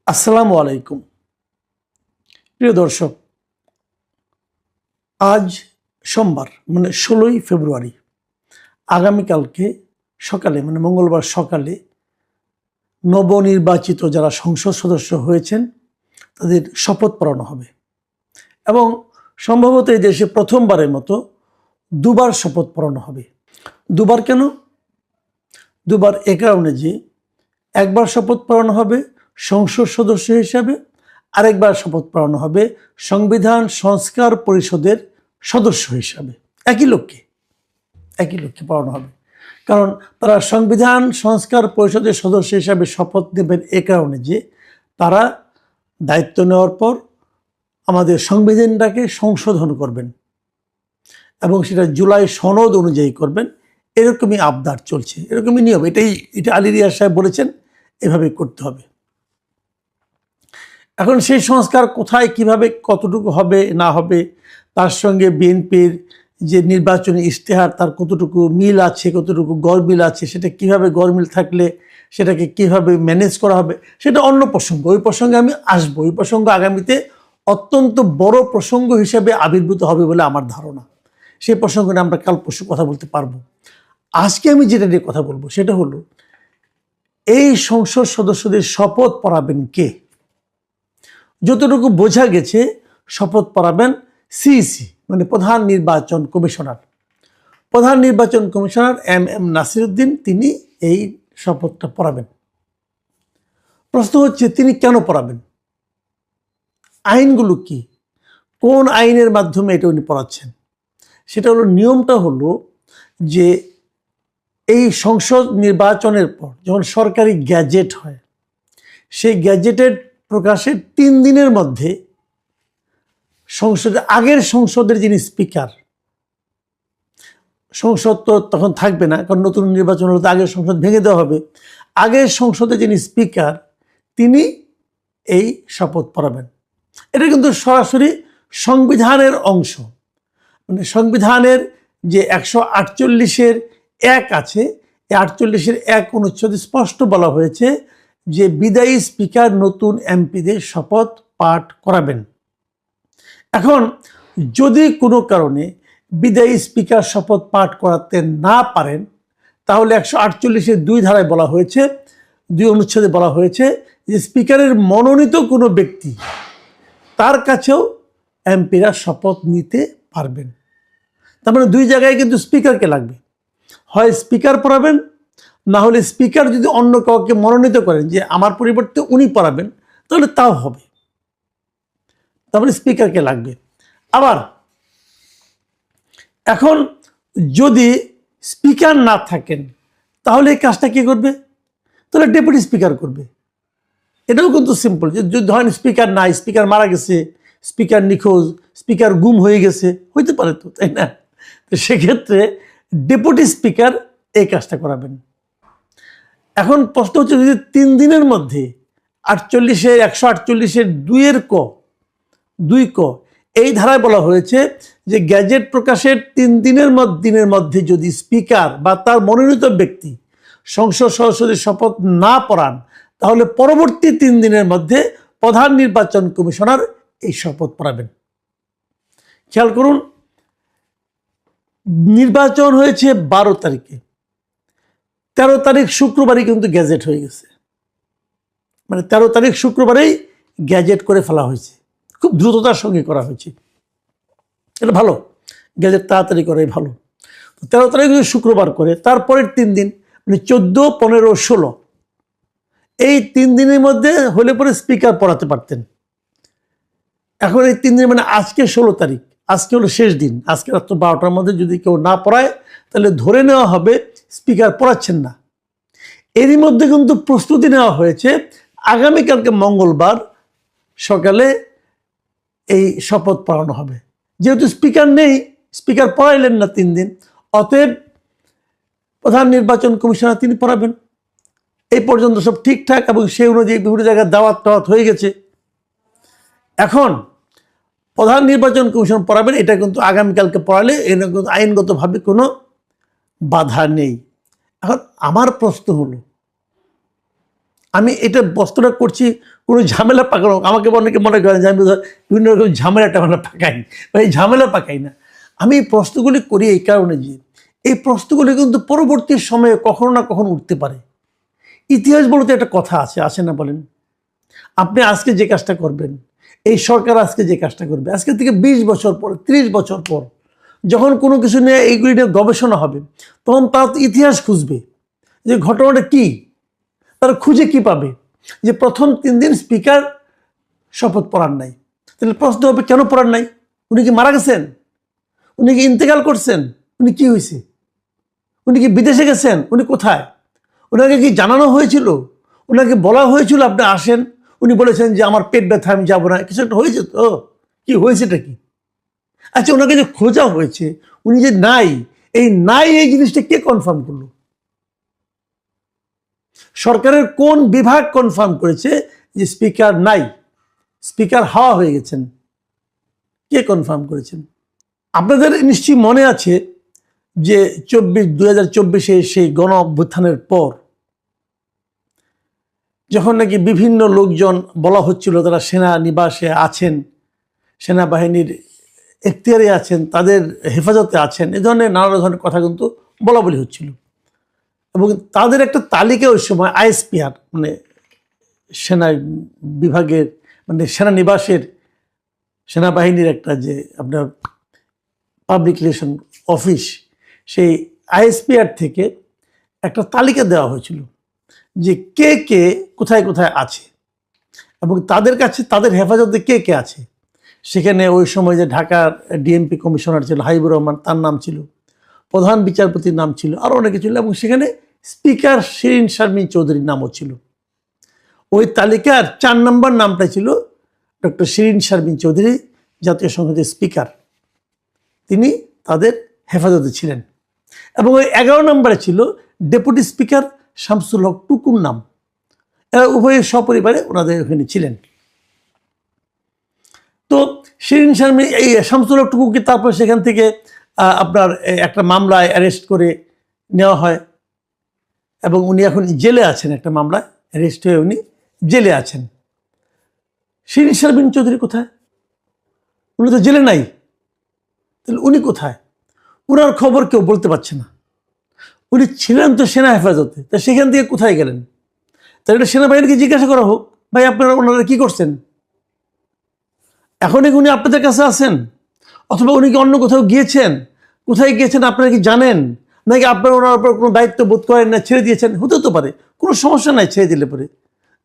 আসসালামু আলাইকুম প্রিয় দর্শক, আজ সোমবার মানে 16ই ফেব্রুয়ারি। আগামীকালকে সকালে মানে মঙ্গলবার সকালে নবনির্বাচিত যারা সংসদ সদস্য হয়েছেন তাদের শপথ পড়ানো হবে এবং সম্ভবত এই দেশে প্রথমবারের মতো দুবার শপথ পড়ানো হবে। দুবার কেন? দুবার এ কারণে যে একবার শপথ পড়ানো হবে সংসদ সদস্য হিসাবে, আরেকবার শপথ পড়ানো হবে সংবিধান সংস্কার পরিষদের সদস্য হিসাবে। একই লোককে পড়ানো হবে, কারণ তারা সংবিধান সংস্কার পরিষদের সদস্য হিসাবে শপথ নেবেন এ কারণে যে তারা দায়িত্ব নেওয়ার পর আমাদের সংবিধানটাকে সংশোধন করবেন এবং সেটা জুলাই সনদ অনুযায়ী করবেন। এরকমই আবদার চলছে, এরকমই নিয়ম। এটা আলী রিয়াজ সাহেব বলেছেন, এভাবেই করতে হবে। এখন সেই সংস্কার কোথায়, কিভাবে, কতটুকু হবে না হবে, তার সঙ্গে বিএনপির যে নির্বাচনী ইশতেহার তার কতটুকু মিল আছে, কতটুকু গড়মিল আছে, সেটা কিভাবে গড়মিল থাকলে সেটাকে কিভাবে ম্যানেজ করা হবে, সেটা অন্য প্রসঙ্গ। ওই প্রসঙ্গে আমি আসবো। ওই প্রসঙ্গ আগামীতে অত্যন্ত বড় প্রসঙ্গ হিসেবে আবির্ভূত হবে বলে আমার ধারণা। সেই প্রসঙ্গ নিয়ে আমরা কাল পরশু কথা বলতে পারবো। আজকে আমি যেটা নিয়ে কথা বলবো সেটা হলো এই সংসদ সদস্যদের শপথ পড়াবেন কে। যতটুকু বোঝা গেছে শপথ পড়াবেন সিইসি মানে প্রধান নির্বাচন কমিশনার। প্রধান নির্বাচন কমিশনার এম নাসিরউদ্দিন তিনি এই শপথটা পড়াবেন। প্রশ্ন হচ্ছে তিনি কেন পড়াবেন, আইনগুলো কি, কোন আইনের মাধ্যমে এটা উনি পড়াচ্ছেন। সেটা হলো, নিয়মটা হলো যে এই সংসদ নির্বাচনের পর যখন সরকারি গ্যাজেট হয়, সেই গ্যাজেটের প্রকাশের 3 দিনের মধ্যে আগের সংসদের যিনি স্পিকার, সংসদ তো তখন থাকবে না, কারণ নতুন নির্বাচন হলে তো আগের সংসদ ভেঙে দেওয়া হবে। আগের সংসদে যিনি স্পিকার তিনি এই শপথ পড়াবেন। এটা কিন্তু সরাসরি সংবিধানের অংশ। মানে সংবিধানের যে 148-এর 1 আছে, এই 48-এর 1 অনুচ্ছেদে স্পষ্ট বলা হয়েছে যে বিদায়ী স্পিকার নতুন এমপিদের শপথ পাঠ করাবেন। এখন যদি কোনো কারণে বিদায়ী স্পিকার শপথ পাঠ করাতে না পারেন, তাহলে 148-এর 2 ধারায় বলা হয়েছে, 2 অনুচ্ছেদে বলা হয়েছে যে স্পিকারের মনোনীত কোনো ব্যক্তি তার কাছেও এমপিরা শপথ নিতে পারবেন। তার মানে 2 জায়গায় কিন্তু স্পিকারকে লাগবে। হয় স্পিকার পড়াবেন, না হলে স্পিকার যদি অন্য কাউকে মনোনীত করেন যে আমার পরিবর্তে উনি পড়াবেন, তাহলে তাও হবে। তারপরে স্পিকারকে লাগবে। আবার এখন যদি স্পিকার না থাকেন তাহলে এই কাজটা কে করবে? তাহলে ডেপুটি স্পিকার করবে। এটাও কিন্তু সিম্পল। যদি ধরেন স্পিকার নাই, স্পিকার মারা গেছে, স্পিকার নিখোঁজ, স্পিকার গুম হয়ে গেছে, হইতে পারে তো, তাই না? তো সেক্ষেত্রে ডেপুটি স্পিকার এই কাজটা করাবেন। এখন প্রশ্ন হচ্ছে, যদি 3 দিনের মধ্যে 148-এর 2 ক এই ধারায় বলা হয়েছে যে গ্যাজেট প্রকাশের 3 দিনের মধ্যে যদি স্পিকার বা তার মনোনীত ব্যক্তি সংসদ সদস্যদের শপথ না পড়ান, তাহলে পরবর্তী 3 দিনের মধ্যে প্রধান নির্বাচন কমিশনার এই শপথ পড়াবেন। খেয়াল করুন, নির্বাচন হয়েছে 12 তারিখে, 13 তারিখ শুক্রবারই কিন্তু গ্যাজেট হয়ে গেছে। মানে 13 তারিখ শুক্রবারেই গ্যাজেট করে ফেলা হয়েছে, খুব দ্রুততার সঙ্গে করা হয়েছে। এটা ভালো, গ্যাজেট তাড়াতাড়ি করাই ভালো। 13 তারিখ যদি শুক্রবার করে, তারপরের 3 দিন মানে 14, 15, 16 এই 3 দিনের মধ্যে হলে পরে স্পিকার পড়াতে পারতেন। এখন এই 3 দিন মানে আজকে 16 তারিখ, আজকে হলো শেষ দিন। আজকে রাত 12টার মধ্যে যদি কেউ না পড়ায়, তাহলে ধরে নেওয়া হবে স্পিকার পড়াচ্ছেন না। এরই মধ্যে কিন্তু প্রস্তুতি নেওয়া হয়েছে, আগামীকালকে মঙ্গলবার সকালে এই শপথ পড়ানো হবে। যেহেতু স্পিকার নেই, স্পিকার পড়াইলেন না 3 দিন, অতএব প্রধান নির্বাচন কমিশনার তিনি পড়াবেন। এই পর্যন্ত সব ঠিকঠাক এবং সেই অনুযায়ী বিভিন্ন জায়গায় দাওয়াত হয়ে গেছে। এখন প্রধান নির্বাচন কমিশন পড়াবেন, এটা কিন্তু আগামীকালকে পড়ালে এর কিন্তু আইনগতভাবে কোনো বাধা নেই। এখন আমার প্রশ্ন হলো, আমি এটা বস্তুটা করছি কোনো ঝামেলা পাকানো, আমাকে অনেকে মনে করেন যে আমি বিভিন্ন রকম ঝামেলাটা পাকাই, এই ঝামেলা পাকাই না। আমি এই প্রশ্নগুলি করি এই কারণে যে এই প্রশ্নগুলি কিন্তু পরবর্তী সময়ে কখনো না কখনো উঠতে পারে। ইতিহাস বলতে একটা কথা আছে না বলেন? আপনি আজকে যে কাজটা করবেন, এই সরকার আজকে যে কাজটা করবে, আজকে থেকে 20 বছর পর, 30 বছর পর যখন কোনো কিছু নিয়ে এইগুলি নিয়ে গবেষণা হবে, তখন তার ইতিহাস খুঁজবে যে ঘটনাটা কি, তারা খুঁজে কি পাবে যে প্রথম 3 দিন স্পিকার শপথ পড়ার নাই। তাহলে প্রশ্ন হবে কেন পড়ার নাই? উনি কি মারা গেছেন? উনি কি ইন্তেকাল করছেন? উনি কি হয়েছে? উনি কি বিদেশে গেছেন? উনি কোথায়? ওনাকে কি জানানো হয়েছিল? ওনাকে বলা হয়েছিল আপনি আসেন? উনি বলেছেন যে আমার পেট ব্যথা, আমি যাবো না। কিছু একটা হয়েছে তো, কি হয়েছেটা কি? আচ্ছা, ওনাকে যে খোঁজা হয়েছে, উনি যে নাই, এই জিনিসটা কে কনফার্ম করলো? সরকারের কোন বিভাগ কনফার্ম করেছে যে স্পিকার নাই, স্পিকার হাওয়া হয়ে গেছেন? কে কনফার্ম করেছেন? আপনাদের নিশ্চয়ই মনে আছে যে 2024 সেই গণ অভ্যুত্থানের পর যখন নাকি বিভিন্ন লোকজন বলা হচ্ছিল তারা সেনা নিবাসে আছেন, সেনাবাহিনীর এখতিয়ারে আছেন, তাদের হেফাজতে আছেন, এ ধরনের নানা ধরনের কথা কিন্তু বলা বলি হচ্ছিল। এবং তাদের একটা তালিকা ওই সময় আইএসপিআর মানে সেনা বিভাগের মানে সেনানিবাসের সেনাবাহিনীর একটা যে আপনার পাবলিক রিলেশন অফিস, সেই আইএসপিআর থেকে একটা তালিকা দেওয়া হয়েছিল যে কে কে কোথায় কোথায় আছে এবং তাদের কাছে তাদের হেফাজতে কে কে আছে। সেখানে ওই সময় যে ঢাকার ডিএমপি কমিশনার ছিল হাবিবুর রহমান, তার নাম ছিল, প্রধান বিচারপতির নাম ছিল, আরও অনেকে ছিল, এবং সেখানে স্পিকার শিরিন শারমিন চৌধুরীর নামও ছিল। ওই তালিকার 4 নম্বর নামটা ছিল ডক্টর শিরিন শারমিন চৌধুরী, জাতীয় সংসদের স্পিকার। তিনি তাদের হেফাজতে ছিলেন। এবং ওই 11 নম্বরে ছিল ডেপুটি স্পিকার শামসুল হক টুকুর নাম। এরা উভয়ে সপরিবারে ওনাদের ওখানে ছিলেন। তো শিরিন শারমিন এই শামসুল হক টুকুকে তারপর সেখান থেকে আপনার একটা মামলায় অ্যারেস্ট করে নেওয়া হয় এবং উনি এখন জেলে আছেন, একটা মামলায় অ্যারেস্ট হয়ে উনি জেলে আছেন। শিরিন শারমিন চৌধুরী কোথায়? উনি তো জেলে নাই, তাহলে উনি কোথায়? ওনার খবর কেউ বলতে পারছে না। উনি ছিলেন তো সেনা হেফাজতে, তা সেখান থেকে কোথায় গেলেন? তাহলে এটা সেনাবাহিনীকে জিজ্ঞাসা করা হোক, ভাই আপনারা ওনারা কি করছেন? এখনই উনি আপনাদের কাছে আছেন, অথবা উনি কি অন্য কোথাও গিয়েছেন? কোথায় গিয়েছেন আপনারা কি জানেন? নাকি আপনারা ওনার উপর কোনো দায়িত্ব বোধ করেন না, ছেড়ে দিয়েছেন? হতে তো পারে, কোনো সমস্যা নাই ছেড়ে দিলে পরে,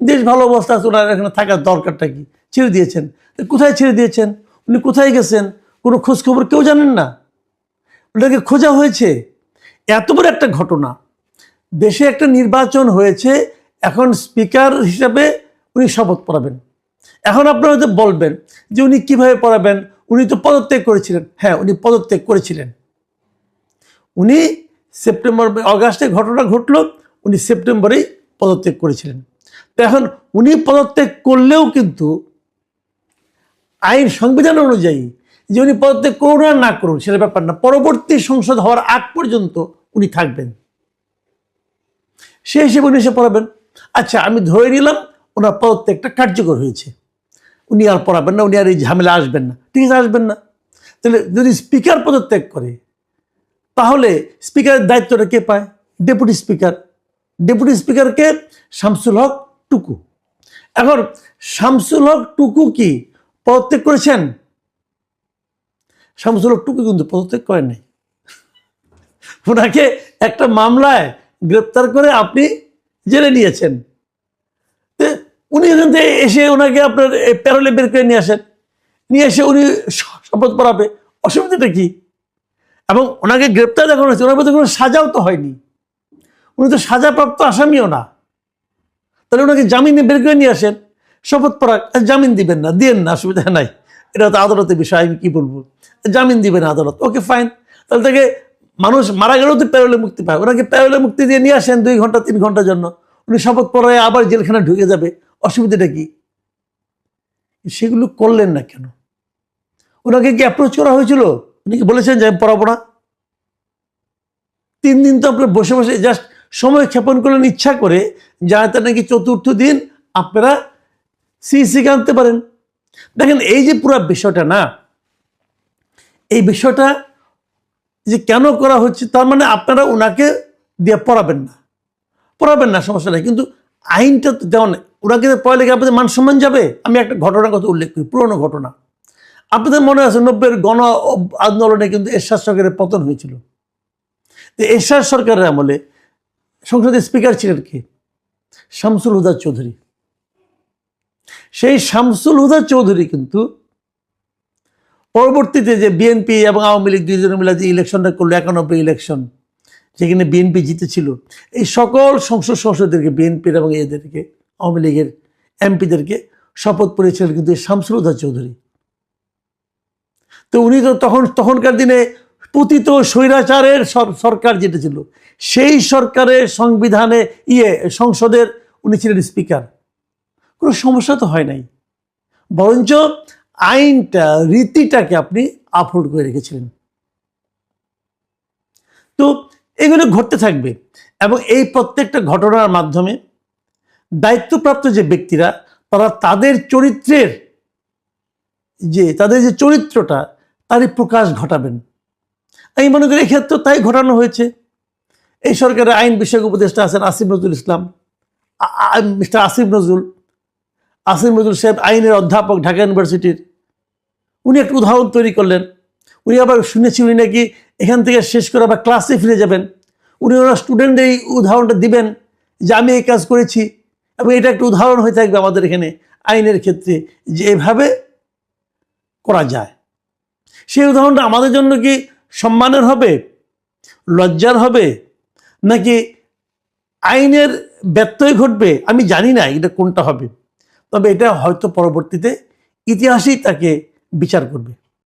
দেশ ভালো অবস্থা আছে, ওনার এখানে থাকার দরকারটা কি, ছেড়ে দিয়েছেন। কোথায় ছেড়ে দিয়েছেন? উনি কোথায় গেছেন? কোনো খোঁজ খবর কেউ জানেন না? ওটাকে খোঁজা হয়েছে। এত বড় একটা ঘটনা, দেশে একটা নির্বাচন হয়েছে, এখন স্পিকার হিসাবে উনি শপথ পড়াবেন। এখন আপনারা হয়তো বলবেন যে উনি কিভাবে পড়াবেন, উনি তো পদত্যাগ করেছিলেন। হ্যাঁ, উনি পদত্যাগ করেছিলেন। উনি অগাস্টে ঘটনা ঘটলো, উনি সেপ্টেম্বরেই পদত্যাগ করেছিলেন। তো এখন উনি পদত্যাগ করলেও কিন্তু আইন সংবিধান অনুযায়ী যে উনি পদত্যাগ করুন আর না করুন সেটা ব্যাপার না, পরবর্তী সংসদ হওয়ার আগ পর্যন্ত উনি থাকবেন। সেই হিসেবে উনি এসে পড়াবেন। আচ্ছা, আমি ধরে নিলাম ওনার পদত্যাগটা কার্যকর হয়েছে, উনি আর পড়াবেন না, উনি আর এই ঝামেলা আসবেন না, ঠিক আছে, আসবেন না। তাহলে যদি স্পিকার পদত্যাগ করে, তাহলে স্পিকারের দায়িত্বটা কে পায়? Deputy speaker. ডেপুটি স্পিকারকে শামসুল হক টুকু। এখন শামসুল হক টুকু কি পদত্যাগ করেছেন? শামসুল হক টুকু কিন্তু পদত্যাগ করেন নাই। ওনাকে একটা মামলায় গ্রেপ্তার করে আপনি জেলে নিয়েছেন। উনি এখান থেকে এসে ওনাকে আপনার প্যারোলে বের করে নিয়ে আসেন, নিয়ে এসে উনি শপথ পড়াবে, অসুবিধাটা কি? এবং ওনাকে গ্রেপ্তার দেখানো হয়েছে, ওনার মধ্যে কোনো সাজাও তো হয়নি, উনি তো সাজাপ্রাপ্ত আসামিও না। তাহলে ওনাকে জামিনে বের করে নিয়ে আসেন, শপথ পড়া, জামিন দিবেন না, দিয়েন না, অসুবিধা নাই, এটা তো আদালতের বিষয়, আমি কি বলবো, জামিন দিবেন আদালত, ওকে ফাইন। তাহলে তাকে মানুষ মারা গেলেও তো প্যারোলে মুক্তি পায়, ওনাকে প্যারোলে মুক্তি দিয়ে নিয়ে আসেন 2 ঘন্টা 3 ঘন্টার জন্য, উনি শপথ পড়ায় আবার জেলখানা ঢুকে যাবে, অসুবিধাটা কি? সেগুলো করলেন না কেন? ওনাকে কি অ্যাপ্রোচ করা হয়েছিল? উনি কি বলেছেন যে আমি পড়াবো না? 3 দিন তো আপনার বসে বসে জাস্ট সময় ক্ষেপণ করলেন ইচ্ছা করে, যাতে নাকি চতুর্থ দিন আপনারা সিইসিকে আনতে পারেন। দেখেন এই যে পুরো বিষয়টা না, এই বিষয়টা যে কেন করা হচ্ছে, তার মানে আপনারা ওনাকে দিয়ে পড়াবেন না, সমস্যা নেই, কিন্তু আইনটা তো দেওয়া নেই। ওনাকে পড়ালে কি আপনাদের মান সম্মান যাবে? আমি একটা ঘটনার কথা উল্লেখ করি, পুরনো ঘটনা। আপনাদের মনে আছে 90-এর গণ আন্দোলনে কিন্তু এরশাদ সরকারের পতন হয়েছিল। এরশাদ সরকারের আমলে সংসদের স্পিকার ছিলেন কি? শামসুল হুদা চৌধুরী। সেই শামসুল হুদা চৌধুরী কিন্তু পরবর্তীতে যে বিএনপি এবং আওয়ামী লীগ দুইজনে মিলে যে ইলেকশনটা করলো, 91 ইলেকশন, যেখানে বিএনপি জিতেছিল, এই সকল সংসদদেরকে, বিএনপির এবং এদেরকে, আওয়ামী লীগের এমপিদেরকে শপথ পড়িয়েছিলেন কিন্তু শামসুল হুদা চৌধুরী। তো উনি তো তখনকার দিনে পতিত স্বৈরাচারের সরকার যেটা ছিল, সেই সরকারের সংবিধানে সংসদের উনি ছিলেন স্পিকার। কোনো সমস্যা তো হয় নাই, বরঞ্চ আইনটা, রীতিটাকে আপনি আপহোল্ড করে রেখেছিলেন। তো এগুলো ঘটতে থাকবে, এবং এই প্রত্যেকটা ঘটনার মাধ্যমে দায়িত্বপ্রাপ্ত যে ব্যক্তিরা, তারা তাদের চরিত্রের তাদের যে চরিত্রটা, তারই প্রকাশ ঘটাবেন। আমি মনে করি এক্ষেত্রে তাই ঘটানো হয়েছে। এই সরকারের আইন বিষয়ক উপদেষ্টা আছেন আসিফ নজরুল ইসলাম, মিস্টার আসিফ নজরুল সাহেব, আইনের অধ্যাপক ঢাকা ইউনিভার্সিটির। উনি একটা উদাহরণ তৈরি করলেন। উনি আবার শুনেছি উনি নাকি এখান থেকে শেষ করে আবার ক্লাসে ফিরে যাবেন। উনি ওনার স্টুডেন্টদের এই উদাহরণটা দিবেন যে আমি এই কাজ করেছি, এবং এটা একটা উদাহরণ হয়ে থাকবে আমাদের এখানে আইনের ক্ষেত্রে, যে এভাবে করা যায়। সেই উদাহরণটা আমাদের জন্য কি সম্মানের হবে, লজ্জার হবে, নাকি আইনের ব্যত্যয় ঘটবে? আমি জানি না এটা কোনটা হবে, তবে এটা হয়তো পরবর্তীতে ইতিহাসই তাকে বিচার করবে।